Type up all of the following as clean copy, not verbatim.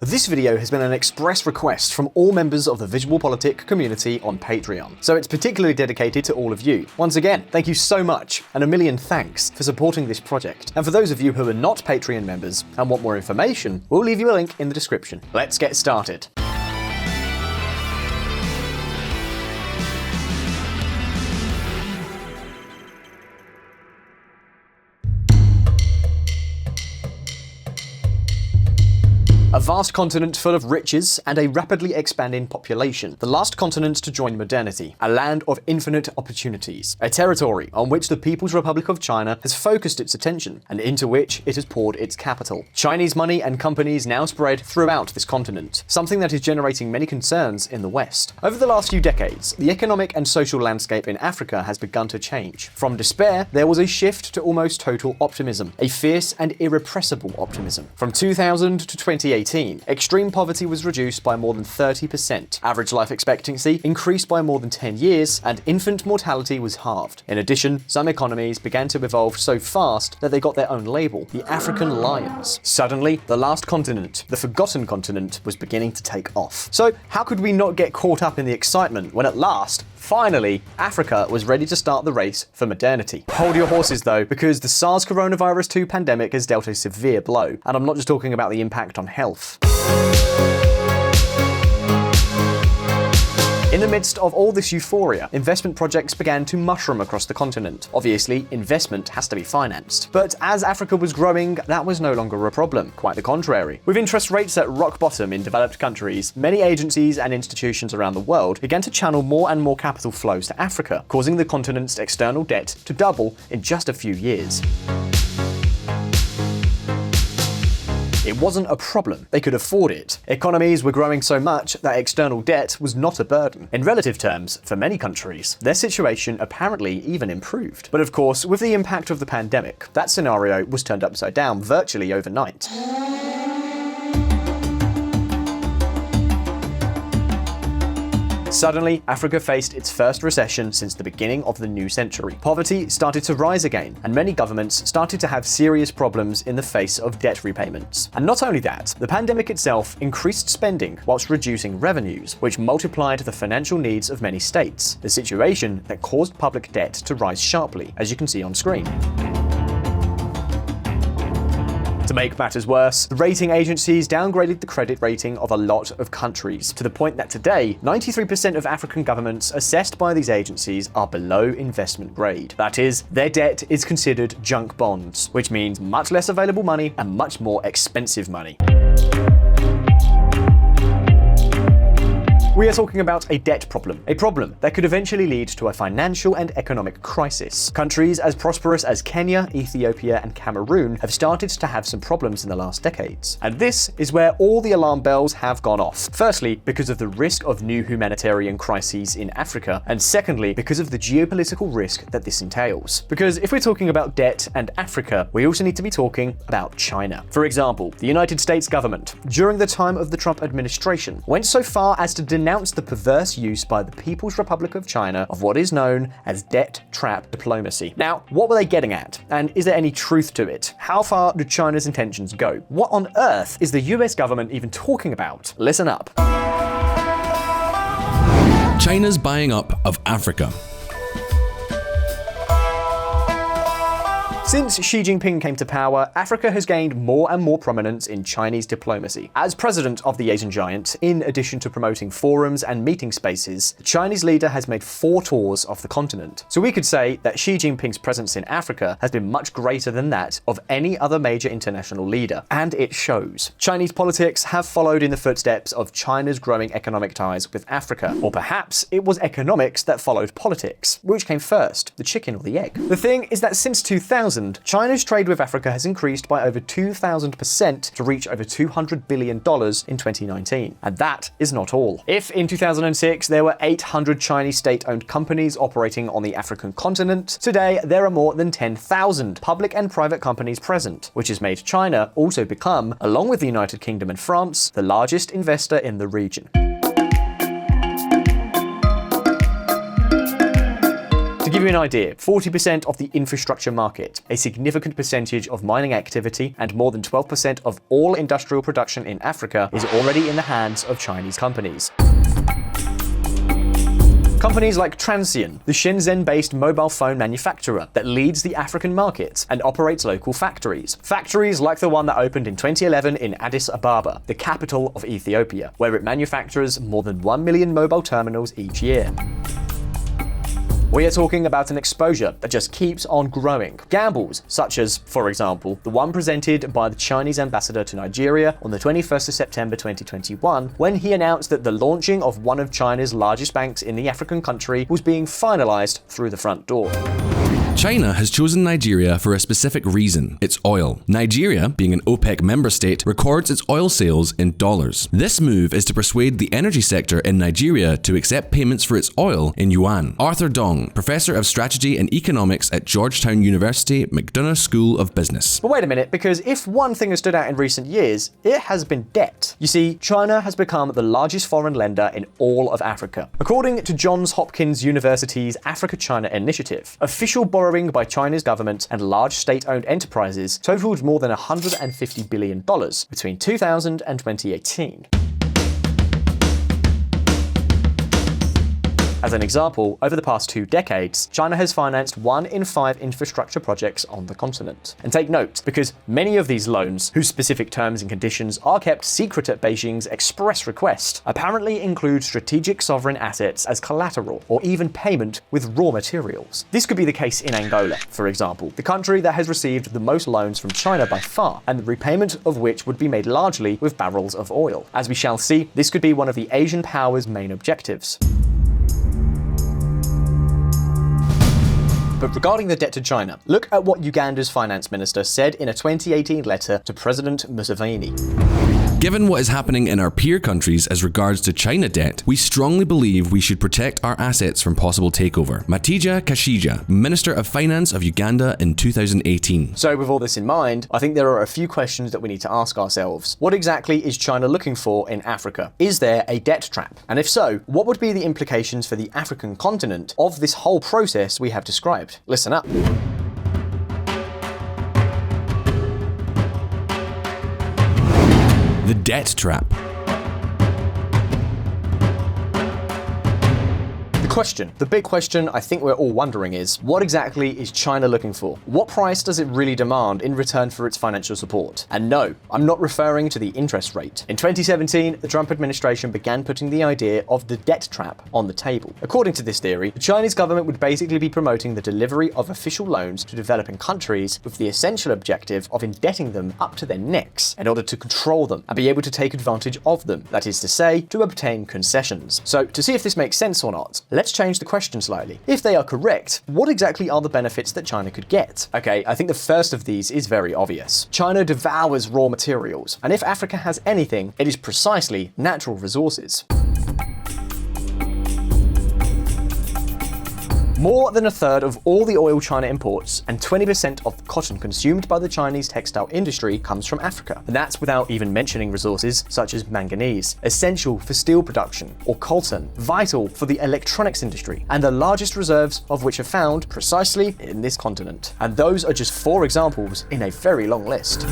This video has been an express request from all members of the VisualPolitik community on Patreon, so it's particularly dedicated to all of you. Once again, thank you so much, and a million thanks for supporting this project. And for those of you who are not Patreon members and want more information, we'll leave you a link in the description. Let's get started. A vast continent full of riches and a rapidly expanding population. The last continent to join modernity. A land of infinite opportunities. A territory on which the People's Republic of China has focused its attention and into which it has poured its capital. Chinese money and companies now spread throughout this continent, something that is generating many concerns in the West. Over the last few decades, the economic and social landscape in Africa has begun to change. From despair, there was a shift to almost total optimism. A fierce and irrepressible optimism. From 2000 to 2018, extreme poverty was reduced by more than 30%, average life expectancy increased by more than 10 years, and infant mortality was halved. In addition, some economies began to evolve so fast that they got their own label, the African lions. Suddenly, the last continent, the forgotten continent, was beginning to take off. So, how could we not get caught up in the excitement when at last, finally, Africa was ready to start the race for modernity? Hold your horses though, because the SARS coronavirus 2 pandemic has dealt a severe blow, and I'm not just talking about the impact on health. In the midst of all this euphoria, investment projects began to mushroom across the continent. Obviously, investment has to be financed. But as Africa was growing, that was no longer a problem. Quite the contrary. With interest rates at rock bottom in developed countries, many agencies and institutions around the world began to channel more and more capital flows to Africa, causing the continent's external debt to double in just a few years. It wasn't a problem. They could afford it. Economies were growing so much that external debt was not a burden. In relative terms, for many countries, their situation apparently even improved. But of course, with the impact of the pandemic, that scenario was turned upside down virtually overnight. Suddenly, Africa faced its first recession since the beginning of the new century. Poverty started to rise again, and many governments started to have serious problems in the face of debt repayments. And not only that, the pandemic itself increased spending whilst reducing revenues, which multiplied the financial needs of many states, a situation that caused public debt to rise sharply, as you can see on screen. To make matters worse, the rating agencies downgraded the credit rating of a lot of countries, to the point that today, 93% of African governments assessed by these agencies are below investment grade. That is, their debt is considered junk bonds, which means much less available money and much more expensive money. We are talking about a debt problem, a problem that could eventually lead to a financial and economic crisis. Countries as prosperous as Kenya, Ethiopia, and Cameroon have started to have some problems in the last decades. And this is where all the alarm bells have gone off. Firstly, because of the risk of new humanitarian crises in Africa, and secondly, because of the geopolitical risk that this entails. Because if we're talking about debt and Africa, we also need to be talking about China. For example, the United States government, during the time of the Trump administration, went so far as to denounce the perverse use by the People's Republic of China of what is known as debt trap diplomacy. Now, what were they getting at? And is there any truth to it? How far do China's intentions go? What on earth is the US government even talking about? Listen up. China's buying up of Africa. Since Xi Jinping came to power, Africa has gained more and more prominence in Chinese diplomacy. As president of the Asian giant, in addition to promoting forums and meeting spaces, the Chinese leader has made 4 tours of the continent. So we could say that Xi Jinping's presence in Africa has been much greater than that of any other major international leader. And it shows. Chinese politics have followed in the footsteps of China's growing economic ties with Africa. Or perhaps it was economics that followed politics. Which came first, the chicken or the egg? The thing is that since 2000, China's trade with Africa has increased by over 2,000% to reach over $200 billion in 2019. And that is not all. If in 2006 there were 800 Chinese state-owned companies operating on the African continent, today there are more than 10,000 public and private companies present, which has made China also become, along with the United Kingdom and France, the largest investor in the region. To give you an idea, 40% of the infrastructure market, a significant percentage of mining activity, and more than 12% of all industrial production in Africa is already in the hands of Chinese companies. Companies like Transsion, the Shenzhen-based mobile phone manufacturer that leads the African market and operates local factories. Factories like the one that opened in 2011 in Addis Ababa, the capital of Ethiopia, where it manufactures more than 1 million mobile terminals each year. We are talking about an exposure that just keeps on growing. Gambles, such as, for example, the one presented by the Chinese ambassador to Nigeria on the 21st of September 2021, when he announced that the launching of one of China's largest banks in the African country was being finalized through the front door. China has chosen Nigeria for a specific reason: its oil. Nigeria, being an OPEC member state, records its oil sales in dollars. This move is to persuade the energy sector in Nigeria to accept payments for its oil in yuan. Arthur Dong, professor of strategy and economics at Georgetown University, McDonough School of Business. But wait a minute, because if one thing has stood out in recent years, it has been debt. You see, China has become the largest foreign lender in all of Africa. According to Johns Hopkins University's Africa-China Initiative, official borrowing by China's government and large state-owned enterprises totaled more than $150 billion between 2000 and 2018. As an example, over the past 2 decades, China has financed 1 in 5 infrastructure projects on the continent. And take note, because many of these loans, whose specific terms and conditions are kept secret at Beijing's express request, apparently include strategic sovereign assets as collateral, or even payment with raw materials. This could be the case in Angola, for example, the country that has received the most loans from China by far, and the repayment of which would be made largely with barrels of oil. As we shall see, this could be one of the Asian powers' main objectives. But regarding the debt to China, look at what Uganda's finance minister said in a 2018 letter to President Museveni. Given what is happening in our peer countries as regards to China debt, we strongly believe we should protect our assets from possible takeover. Matija Kashija, Minister of Finance of Uganda in 2018. So with all this in mind, I think there are a few questions that we need to ask ourselves. What exactly is China looking for in Africa? Is there a debt trap? And if so, what would be the implications for the African continent of this whole process we have described? Listen up. The debt trap. The big question I think we're all wondering is, what exactly is China looking for? What price does it really demand in return for its financial support? And no, I'm not referring to the interest rate. In 2017, the Trump administration began putting the idea of the debt trap on the table. According to this theory, the Chinese government would basically be promoting the delivery of official loans to developing countries with the essential objective of indebting them up to their necks in order to control them and be able to take advantage of them, that is to say, to obtain concessions. So, to see if this makes sense or not, let's change the question slightly. If they are correct, what exactly are the benefits that China could get? Okay, I think the first of these is very obvious. China devours raw materials, and if Africa has anything, it is precisely natural resources. More than a third of all the oil China imports and 20% of the cotton consumed by the Chinese textile industry comes from Africa. And that's without even mentioning resources such as manganese, essential for steel production, or coltan, vital for the electronics industry, and the largest reserves of which are found precisely in this continent. And those are just 4 examples in a very long list.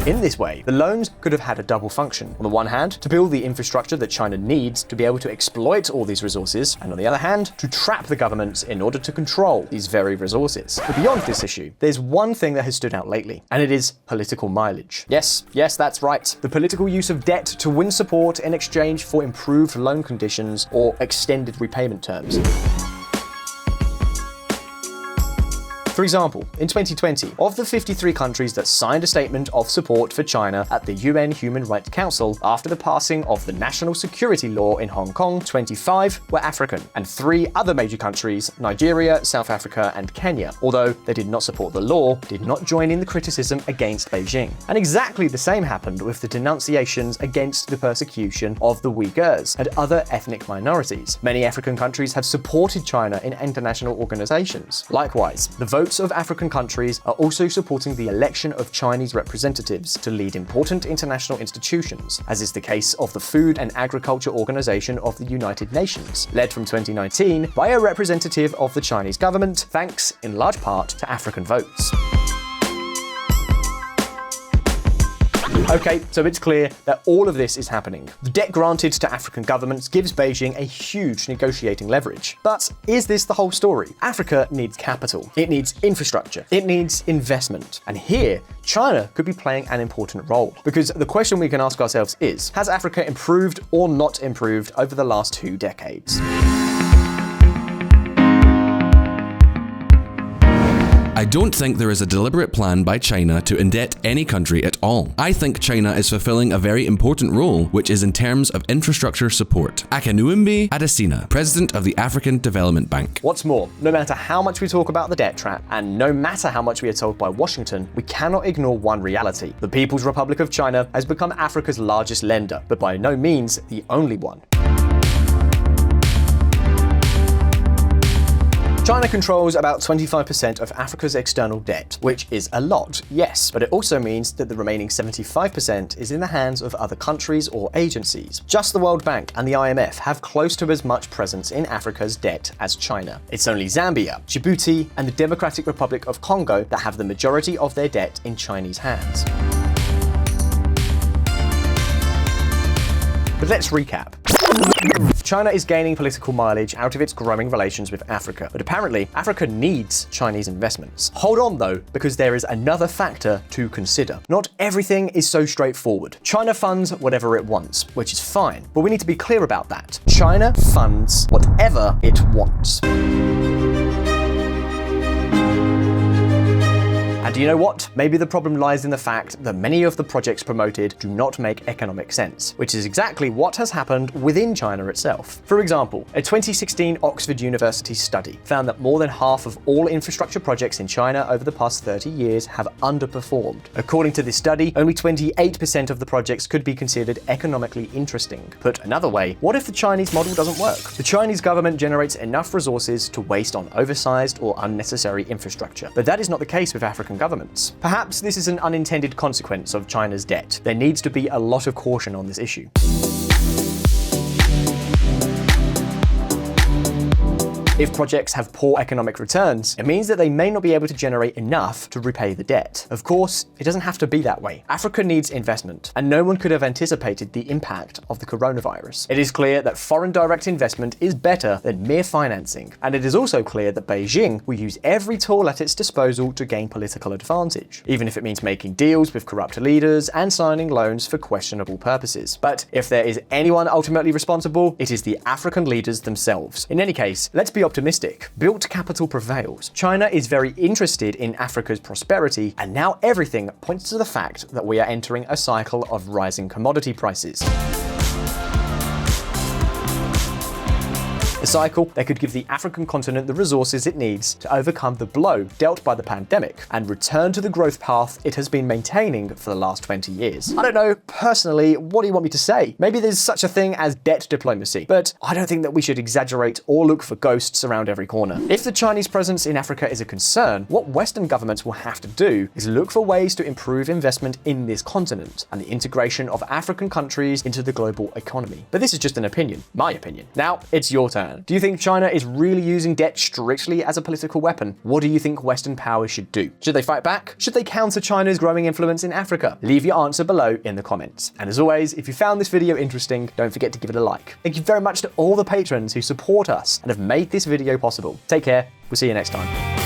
In this way, the loans could have had a double function. On the one hand, to build the infrastructure that China needs to be able to exploit all these resources, and on the other hand, to trap the governments in order to control these very resources. But beyond this issue, there's one thing that has stood out lately, and it is political mileage. Yes, that's right. The political use of debt to win support in exchange for improved loan conditions or extended repayment terms. For example, in 2020, of the 53 countries that signed a statement of support for China at the UN Human Rights Council after the passing of the national security law in Hong Kong, 25 were African, and 3 other major countries, Nigeria, South Africa, and Kenya, although they did not support the law, did not join in the criticism against Beijing. And exactly the same happened with the denunciations against the persecution of the Uyghurs and other ethnic minorities. Many African countries have supported China in international organizations. Likewise, the vote votes of African countries are also supporting the election of Chinese representatives to lead important international institutions, as is the case of the Food and Agriculture Organization of the United Nations, led from 2019 by a representative of the Chinese government, thanks in large part to African votes. Okay, so it's clear that all of this is happening. The debt granted to African governments gives Beijing a huge negotiating leverage. But is this the whole story? Africa needs capital. It needs infrastructure. It needs investment. And here, China could be playing an important role. Because the question we can ask ourselves is, has Africa improved or not improved over the last 2 decades? I don't think there is a deliberate plan by China to indebt any country at all. I think China is fulfilling a very important role, which is in terms of infrastructure support. Akinwumi Adesina, president of the African Development Bank. What's more, no matter how much we talk about the debt trap, and no matter how much we are told by Washington, we cannot ignore one reality. The People's Republic of China has become Africa's largest lender, but by no means the only one. China controls about 25% of Africa's external debt, which is a lot, yes, but it also means that the remaining 75% is in the hands of other countries or agencies. Just the World Bank and the IMF have close to as much presence in Africa's debt as China. It's only Zambia, Djibouti, and the Democratic Republic of Congo that have the majority of their debt in Chinese hands. But let's recap. China is gaining political mileage out of its growing relations with Africa, but apparently Africa needs Chinese investments. Hold on though, because there is another factor to consider. Not everything is so straightforward. China funds whatever it wants, which is fine, but we need to be clear about that. China funds whatever it wants. And do you know what? Maybe the problem lies in the fact that many of the projects promoted do not make economic sense, which is exactly what has happened within China itself. For example, a 2016 Oxford University study found that more than half of all infrastructure projects in China over the past 30 years have underperformed. According to this study, only 28% of the projects could be considered economically interesting. Put another way, what if the Chinese model doesn't work? The Chinese government generates enough resources to waste on oversized or unnecessary infrastructure, but that is not the case with African governments. Perhaps this is an unintended consequence of China's debt. There needs to be a lot of caution on this issue. If projects have poor economic returns, it means that they may not be able to generate enough to repay the debt. Of course, it doesn't have to be that way. Africa needs investment, and no one could have anticipated the impact of the coronavirus. It is clear that foreign direct investment is better than mere financing, and it is also clear that Beijing will use every tool at its disposal to gain political advantage, even if it means making deals with corrupt leaders and signing loans for questionable purposes. But if there is anyone ultimately responsible, it is the African leaders themselves. In any case, let's be optimistic. Built capital prevails. China is very interested in Africa's prosperity, and now everything points to the fact that we are entering a cycle of rising commodity prices. A cycle that could give the African continent the resources it needs to overcome the blow dealt by the pandemic and return to the growth path it has been maintaining for the last 20 years. I don't know, personally, what do you want me to say? Maybe there's such a thing as debt diplomacy, but I don't think that we should exaggerate or look for ghosts around every corner. If the Chinese presence in Africa is a concern, what Western governments will have to do is look for ways to improve investment in this continent and the integration of African countries into the global economy. But this is just an opinion, my opinion. Now, it's your turn. Do you think China is really using debt strictly as a political weapon? What do you think Western powers should do? Should they fight back? Should they counter China's growing influence in Africa? Leave your answer below in the comments. And as always, if you found this video interesting, don't forget to give it a like. Thank you very much to all the patrons who support us and have made this video possible. Take care. We'll see you next time.